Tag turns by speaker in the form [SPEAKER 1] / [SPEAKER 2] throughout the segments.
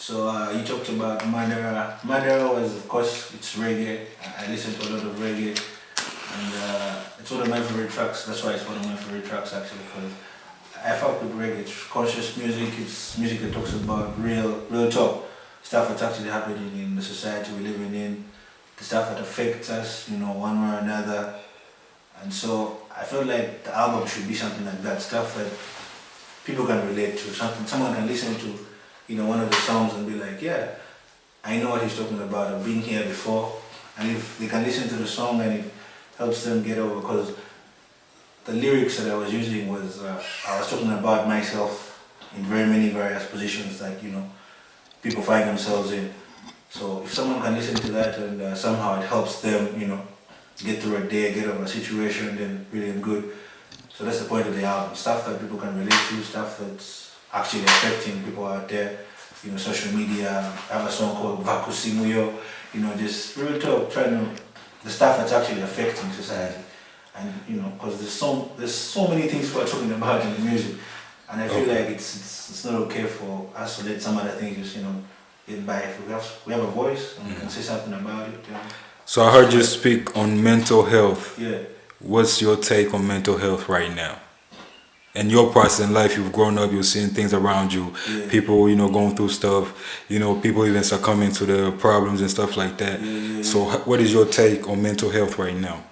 [SPEAKER 1] So you talked about Madara. Madara was, of course, it's reggae. I listen to a lot of reggae, and it's one of my favorite tracks. That's why it's one of my favorite tracks actually, because I fuck with reggae. It's conscious music. It's music that talks about real talk, stuff that's actually happening in the society we're living in, the stuff that affects us, one way or another. And so I feel like the album should be something like that, stuff that people can relate to, something someone can listen to, one of the songs and be like, yeah, I know what he's talking about. I've been here before, and if they can listen to the song and it helps them get over, because the lyrics that I was using was I was talking about myself in very many various positions that people find themselves in. So if someone can listen to that and somehow it helps them, get through a day, get over a situation, then really good. So that's the point of the album. Stuff that people can relate to, stuff that's actually affecting people out there. Social media. I have a song called Vakusimuyo. Just real talk, the stuff that's actually affecting society. And because there's so many things we're talking about in the music, and I feel like it's not okay for us to let some other things just get by. If we have a voice and we can say something about it.
[SPEAKER 2] So I heard you speak on mental health.
[SPEAKER 1] Yeah.
[SPEAKER 2] What's your take on mental health right now? In your process in life, you've grown up, you're seeing things around you, people, going through stuff, people even succumbing to the problems and stuff like that. So what is your take on mental health right now?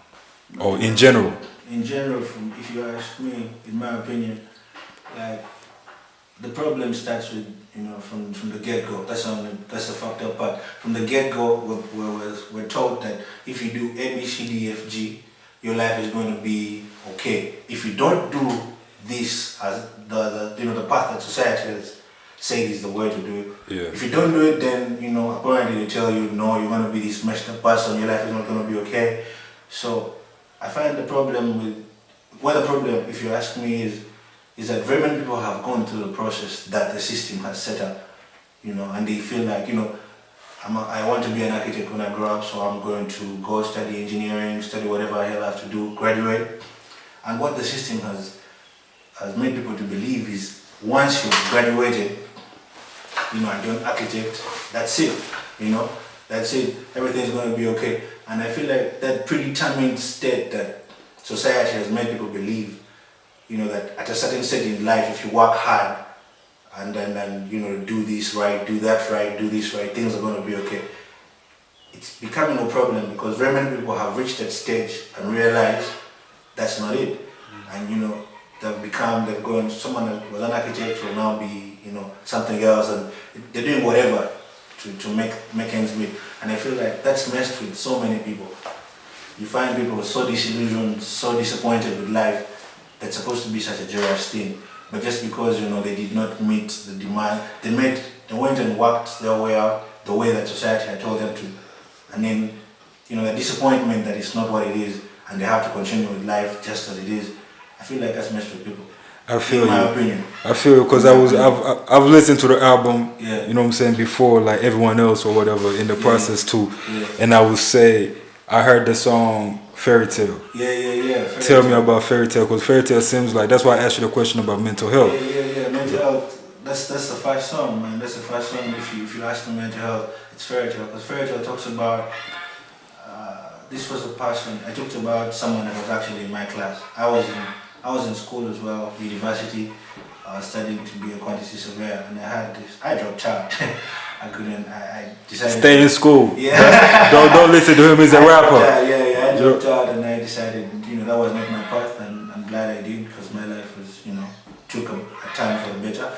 [SPEAKER 2] Or in general?
[SPEAKER 1] In general, if you ask me, in my opinion, like, the problem starts with, from the get-go. That's the fucked up part. From the get-go, we're told that if you do A, B, C, D, F, G, your life is going to be okay. If you don't do this as the path that society has said is the way to do it.
[SPEAKER 2] Yeah.
[SPEAKER 1] If you don't do it, then apparently they tell you no, you're going to be this messed up person. Your life is not going to be okay. So I find the problem if you ask me, is that very many people have gone through the process that the system has set up, and they feel like, I want to be an architect when I grow up, so I'm going to go study engineering, study whatever I have to do, graduate. And what the system has made people to believe is once you've graduated, and you're an architect, that's it, that's it, everything's going to be okay. And I feel like that predetermined state that society has made people believe, that at a certain stage in life, if you work hard and then do this right, do that right, do this right, things are going to be okay. It's becoming a problem because very many people have reached that stage and realize that's not it. And someone that was an architect will now be, something else, and they're doing whatever to make ends meet. And I feel like that's messed with so many people. You find people so disillusioned, so disappointed with life. That's supposed to be such a joyous thing, but just because they did not meet the demand, they went and worked their way out the way that society had told them to, and then the disappointment that it's not what it is, and they have to continue with life just as it is. I feel like that's messed with people.
[SPEAKER 2] I feel
[SPEAKER 1] in my opinion.
[SPEAKER 2] I feel because I've listened to the album,
[SPEAKER 1] yeah.
[SPEAKER 2] You know what I'm saying, before, like everyone else or whatever in the process too,
[SPEAKER 1] yeah.
[SPEAKER 2] And I would say I heard the song Fairy Tale.
[SPEAKER 1] Yeah.
[SPEAKER 2] Tell me about Fairy Tale, because Fairy Tale seems like, that's why I asked you the question about mental health.
[SPEAKER 1] Yeah. Mental health. That's the first song, man. That's the first song. If you ask me mental health, it's Fairy Tale, because Fairy Tale talks about. This was a person. I talked about someone that was actually in my class. I was in school as well, university, studying to be a quantity surveyor, and I dropped out. I decided.
[SPEAKER 2] Stay in school.
[SPEAKER 1] Yeah.
[SPEAKER 2] don't listen to him, he's a rapper.
[SPEAKER 1] I dropped out and I decided, that was not my path, and I'm glad I did, because my life was, took a time for the better.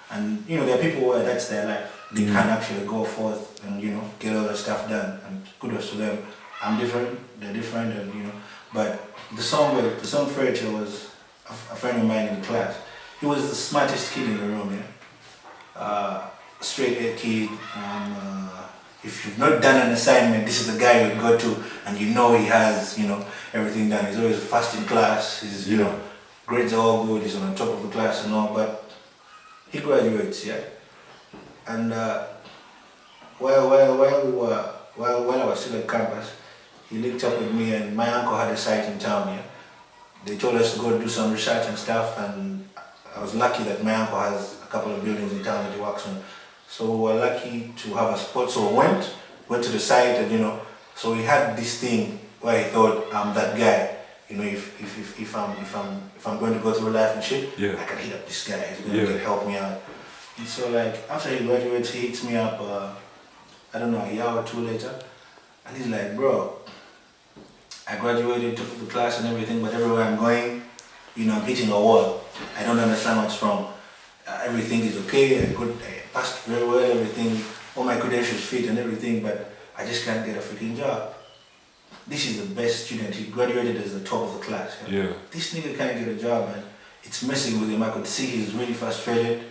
[SPEAKER 1] And, there are people where that's their life. They can actually go forth and, get all that stuff done, and kudos to them. I'm different, they're different, and, but the song Fairy Tale was a friend of mine in the class. He was the smartest kid in the room, straight A kid. If you've not done an assignment, this is the guy you go to, and he has, everything done. He's always first in class. His, grades are all good. He's on top of the class and all. But he graduates, And while I was still at campus, he linked up with me, and my uncle had a site in town. They told us to go do some research and stuff, and I was lucky that my uncle has a couple of buildings in town that he works on. So we were lucky to have a spot. So we went to the site, and so he had this thing where he thought I'm that guy. If I'm going to go through life and shit, I can hit up this guy. He's going to help me out. And so like after he graduates, he hits me up. I don't know, a year or two later, and he's like, bro, I graduated, took the class and everything, but everywhere I'm going, I'm hitting a wall. I don't understand what's wrong. Everything is okay. I passed very well. Everything, all my credentials fit and everything, but I just can't get a freaking job. This is the best student. He graduated as the top of the class. This nigga can't get a job, and it's messing with him. I could see he's really frustrated.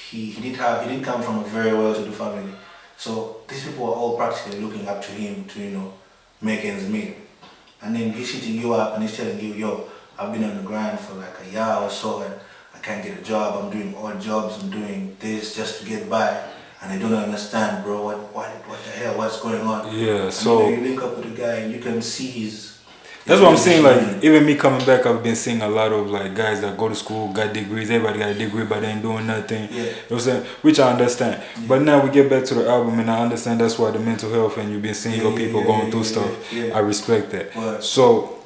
[SPEAKER 1] He didn't come from a very well-to-do family, so these people are all practically looking up to him to make ends meet. And then he's hitting you up and he's telling you, yo, I've been on the grind for like a year or so and I can't get a job. I'm doing odd jobs. I'm doing this just to get by. And I don't understand, bro. What the hell? What's going on?
[SPEAKER 2] Yeah,
[SPEAKER 1] and
[SPEAKER 2] so
[SPEAKER 1] you link up with the guy and you can see his.
[SPEAKER 2] That's what I'm saying. Like even me coming back, I've been seeing a lot of like guys that go to school, got degrees. Everybody got a degree, but they ain't doing nothing.
[SPEAKER 1] Yeah.
[SPEAKER 2] You know what I'm saying? Which I understand. But now we get back to the album, and I understand that's why the mental health and you've been seeing your people going through stuff.
[SPEAKER 1] Yeah.
[SPEAKER 2] I respect that.
[SPEAKER 1] Right.
[SPEAKER 2] So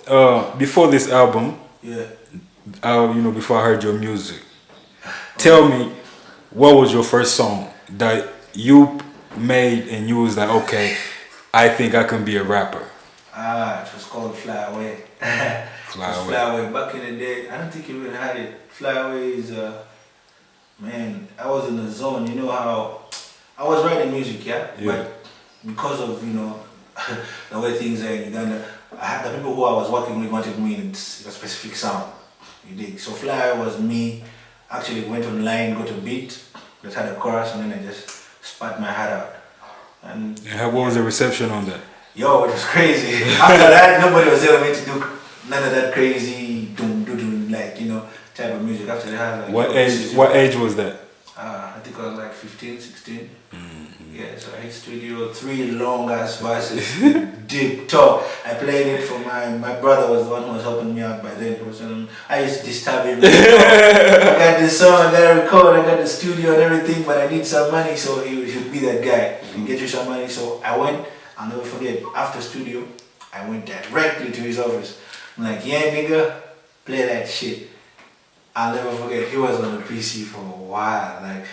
[SPEAKER 2] before this album, before I heard your music, tell me what was your first song that you made and you was like, okay, I think I can be a rapper.
[SPEAKER 1] It was called Fly Away.
[SPEAKER 2] Fly Away.
[SPEAKER 1] Fly Away. Back in the day, I don't think you even had it. Fly Away is, man, I was in the zone. You know how I was writing music, but because of the way things are in Uganda, I had the people who I was working with wanted me in a specific sound. You dig? So Fly Away was me. Actually went online, got a beat that had a chorus, and then I just spat my heart out. And
[SPEAKER 2] what was the reception on that?
[SPEAKER 1] Yo, it was crazy. After that, nobody was telling me to do none of that crazy type of music. After that,
[SPEAKER 2] what age was that?
[SPEAKER 1] I think I was like 15, 16. Yeah, so I hit studio, 3 long ass verses, deep talk. I played it for my brother was the one who was helping me out by then. I used to disturb him. I got this song, I got to record, I got the studio and everything, but I need some money, so he should be that guy. He get you some money. So I went, I'll never forget, after studio, I went directly to his office. I'm like, yeah nigga, play that shit. I'll never forget, he was on the PC for a while. Like,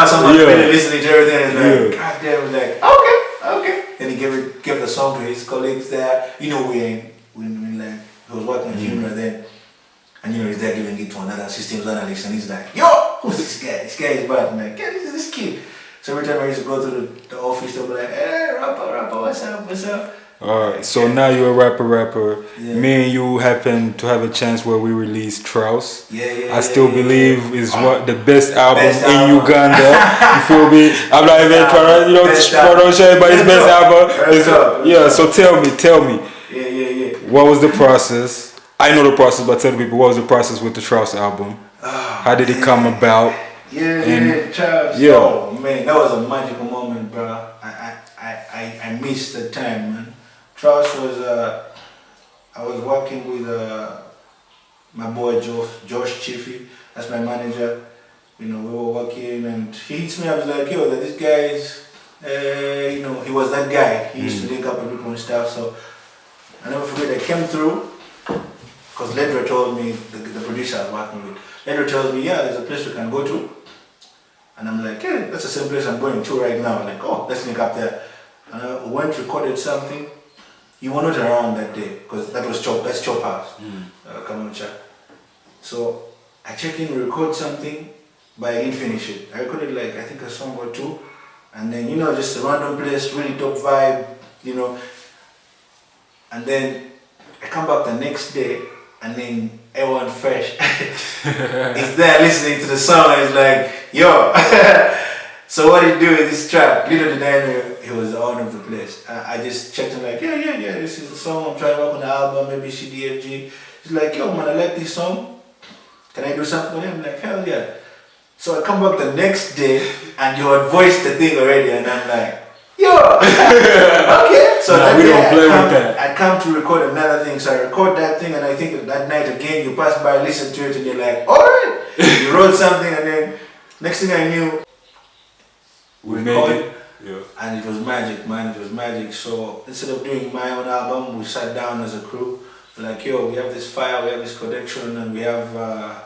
[SPEAKER 1] someone really listening to everything and like, God damn, like, okay. And he gave the song to his colleagues there. When like, he was working at Humor then. And he's there giving it to another systems analyst and he's like, yo, who's this guy? This guy is bad. I'm like, yeah, this is this kid. So every time I used to go to the office, they'll be like, hey, rapper, what's up?
[SPEAKER 2] Alright, so now you're a rapper. Yeah. Me and you happen to have a chance where we released Traus. I still believe is what the best album in Uganda. You feel me? I'm not even trying to show but it's best album. So tell me. What was the process? I know the process, but tell the people what was the process with the Traus album? How did it come about?
[SPEAKER 1] Traus. Oh man, that was a magical moment, bro. I missed the time, man. Traus was, I was working with my boy Josh Chiffy, that's my manager. We were working and he hits me up, he's like, yo, this guy is, he was that guy. He used to link up with people and stuff, so I never forget, I came through, because Ledra told me, the producer I was working with, Ledra tells me, there's a place we can go to. And I'm like, yeah, that's the same place I'm going to right now. I'm like, oh, let's link up there. And I went, recorded something. You were not around that day because that's Chop House, Kamucha. So I check in, record something, but I didn't finish it. I recorded like I think a song or two, and then just a random place, really dope vibe, And then I come back the next day, and then everyone fresh is there listening to the song. And it's like, yo. So what he do with this track, little did I know he was the owner of the place. I just checked him like, yeah, this is the song, I'm trying to work on the album, maybe CDFG. He's like, yo man, I like this song. Can I do something with him? I'm like, hell yeah. So I come back the next day and you had voiced the thing already and I'm like, yo, okay. So
[SPEAKER 2] we don't play with that.
[SPEAKER 1] I come to record another thing, so I record that thing and I think that night again you pass by, listen to it and you're like, alright. You wrote something and then next thing I knew, record.
[SPEAKER 2] Yeah.
[SPEAKER 1] And it was magic, man. It was magic. So instead of doing my own album, we sat down as a crew. We're like, yo, we have this file, we have this connection, and we have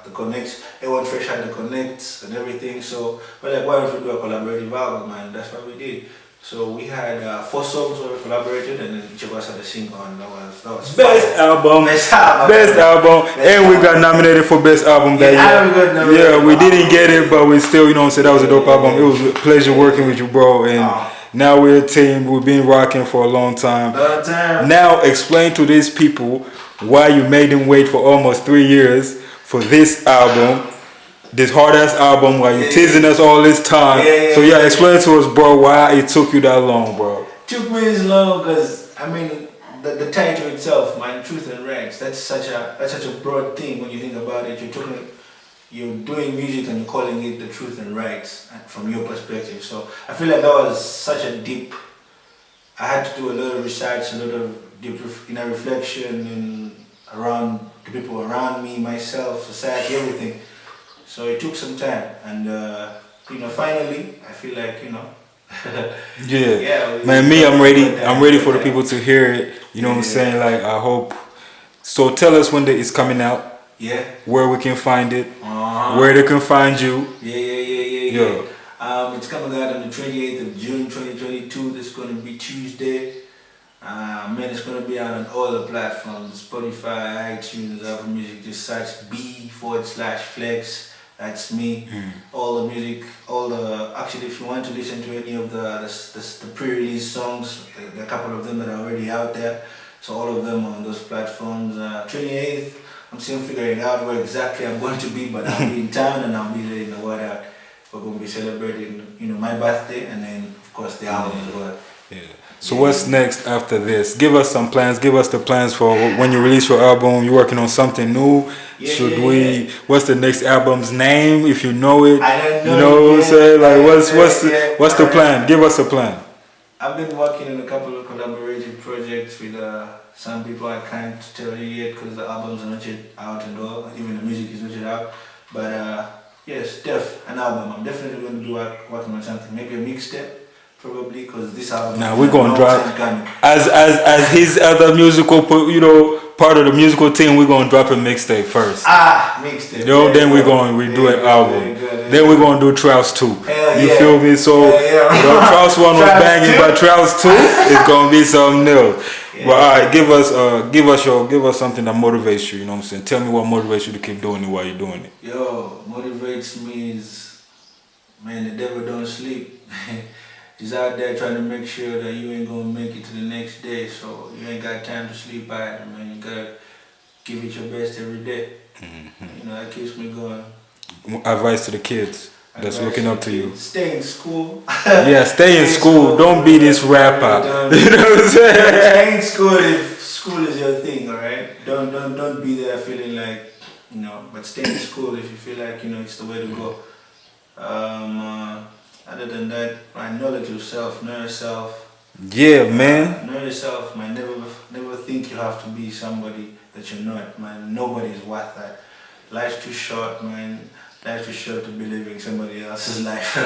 [SPEAKER 1] the connects. Everyone fresh had the connects and everything. So we're like, why don't we do a collaborative album, man? That's what we did. So we had 4 songs where we collaborated, and then each of us had a sing on. That was
[SPEAKER 2] Best
[SPEAKER 1] fire.
[SPEAKER 2] album.
[SPEAKER 1] Best album.
[SPEAKER 2] Best album. And we got nominated for best album that year. Yeah, we didn't get it, but we still, you know what I'm saying, that was a dope album. It was a pleasure working with you, bro. And now we're a team. We've been rocking for a long time. Now explain to these people why you made them wait for almost 3 years for this album. This hard ass album, while you teasing us all this time. So explain to us, bro, why it took you that long, bro.
[SPEAKER 1] Took me this long because I mean the title itself, man, Truth and Rights. That's such a broad thing when you think about it. You're doing music and you're calling it the truth and rights from your perspective. So I feel like that was such a deep. I had to do a lot of research, a lot of deep reflection and around the people around me, myself, society, everything. So it took some time, and finally, I feel like
[SPEAKER 2] man, I'm ready. I'm ready for the people to hear it. You know what I'm saying? Like, I hope. So tell us when it's coming out.
[SPEAKER 1] Yeah.
[SPEAKER 2] Where we can find it. Where they can find you.
[SPEAKER 1] Yeah. It's coming out on the 28th of June, 2022. This is going to be Tuesday. Man, it's going to be out on all the platforms: Spotify, iTunes, Apple Music. Just search B/Flex. That's me. All the music, actually, if you want to listen to any of the pre-release songs, there are a couple of them that are already out there. So all of them are on those platforms. 28th, I'm still figuring out where exactly I'm going to be, but I'll be in town and I'll be letting the word out. We're going to be celebrating, my birthday, and then of course the album as well.
[SPEAKER 2] Yeah. So what's next after this? Give us some plans. Give us the plans for when you release your album. You're working on something new. What's the next album's name, if you know it?
[SPEAKER 1] I don't know.
[SPEAKER 2] You know what I'm saying? Like, what's the plan? Give us a plan.
[SPEAKER 1] I've been working on a couple of collaborative projects with some people. I can't tell you yet because the albums are not yet out and all. Even the music is not yet out. But yes, an album. I'm definitely going to do working on something. Maybe a mixtape. Probably because this album.
[SPEAKER 2] Now we're gonna drop as his other musical, part of the musical team. We're gonna drop a mixtape first.
[SPEAKER 1] Mixtape.
[SPEAKER 2] Then we're gonna redo an album. Then we're gonna do Trouse 2. You feel me? So the Trouse 1 was banging, but Trouse 2 is gonna be something new. But alright, give us something that motivates you. You know what I'm saying? Tell me what motivates you to keep doing it while you're doing it.
[SPEAKER 1] Yo, motivates me is, man, the devil don't sleep. He's out there trying to make sure that you ain't gonna make it to the next day, so you ain't got time to sleep either, man. You gotta give it your best every day. That keeps me going.
[SPEAKER 2] Advice to the kids that's looking up to you.
[SPEAKER 1] Stay in school.
[SPEAKER 2] Stay in school. Don't be this rapper. You know what I'm saying?
[SPEAKER 1] Stay in school if school is your thing, alright? Don't be there feeling like, but stay in school if you feel like, it's the way to go. Other than that, knowledge yourself, know yourself.
[SPEAKER 2] Yeah, man.
[SPEAKER 1] Know yourself, man. Never think you have to be somebody that you're not, man. Nobody's worth that. Life's too short, man. Life's too short to be living somebody else's life.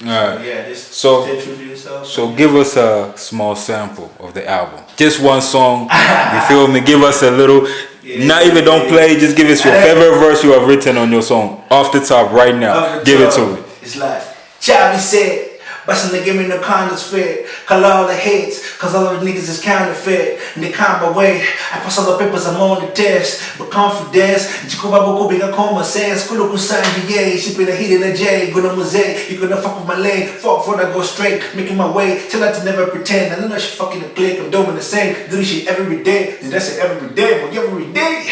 [SPEAKER 2] Alright.
[SPEAKER 1] Just stay true to yourself.
[SPEAKER 2] So give us a small sample of the album. Just one song. You feel me? Give us a little. Don't play. Just give us your favorite verse you have written on your song off the top right now. Give it to me.
[SPEAKER 1] It's like. Chavi said, bustin' they give me no condoms fit. Call all the hates, cause all the niggas is counterfeit. In the combo way, I pass all the papers, I'm on the test. But confidence, Jikuba Boko Biga Koma says, Kulu Kusanji, yeah, she been a hit in a J, good on mosaic, you gonna fuck with my lane, fuck for I go straight, making my way, tell her to never pretend. I don't know she fucking a click, I'm doing the same, doing shit every day. Did I say every day? But every day.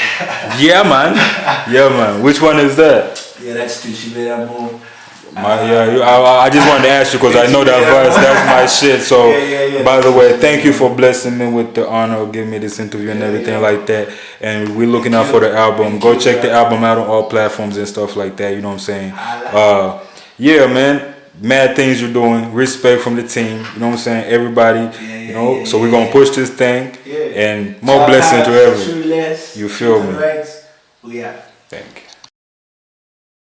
[SPEAKER 2] Yeah, man. Which one is that?
[SPEAKER 1] Yeah, that's too, she made that move.
[SPEAKER 2] I just wanted to ask you because I know that verse. That's my shit. So, by the way, thank you for blessing me with the honor of giving me this interview and everything like that. And we're looking out for the album. Go check the album out on all platforms and stuff like that. You know what I'm saying? Man. Mad things you're doing. Respect from the team. You know what I'm saying? Everybody. So we're gonna push this thing and more blessing to everyone. You feel me?
[SPEAKER 1] Yeah.
[SPEAKER 2] Thank you.